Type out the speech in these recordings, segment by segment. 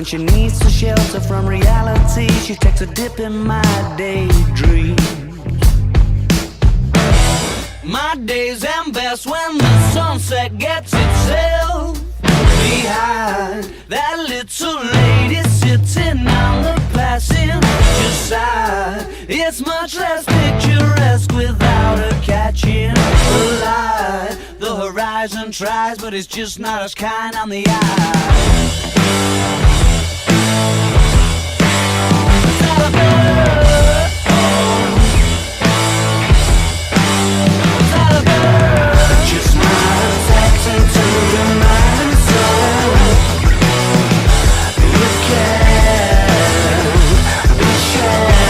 when she needs to shelter from reality, she takes a dip in my daydream. My days end best when the sunset gets itself behind that little lady sitting on the passenger side. It's much less picturesque without her catching the light. The horizon tries, but it's just not as kind on the eye. Is that a bird? Is that a bird? Just not attaching to the mind and soul. It can't be shared.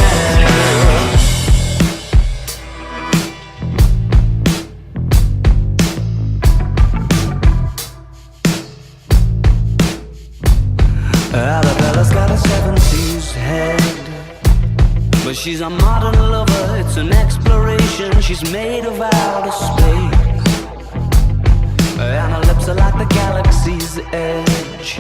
Arabella's got a 70s head, but she's a modern lover, it's an exploration. She's made of outer space, and her lips are like the galaxy's edge,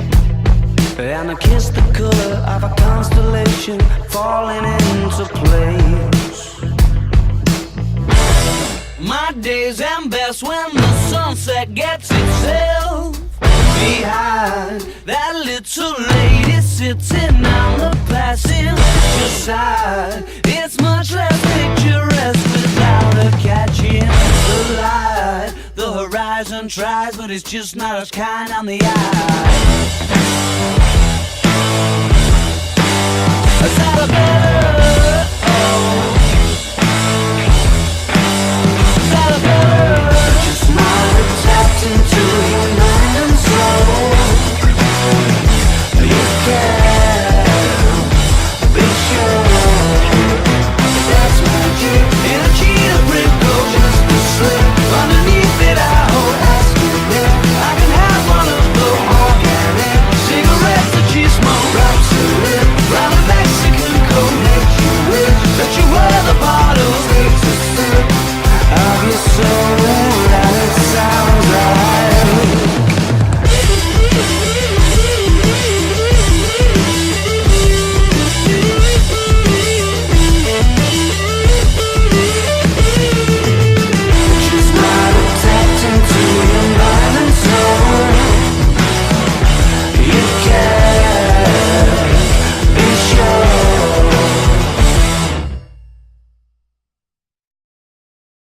and her kiss the color of a constellation falling into place. My days end best when the sunset gets itself behind that little lady sitting on the passenger side. It's much less picturesque without her catching the light. The horizon tries, but it's just not as kind on the eye. Is that a bird? Oh.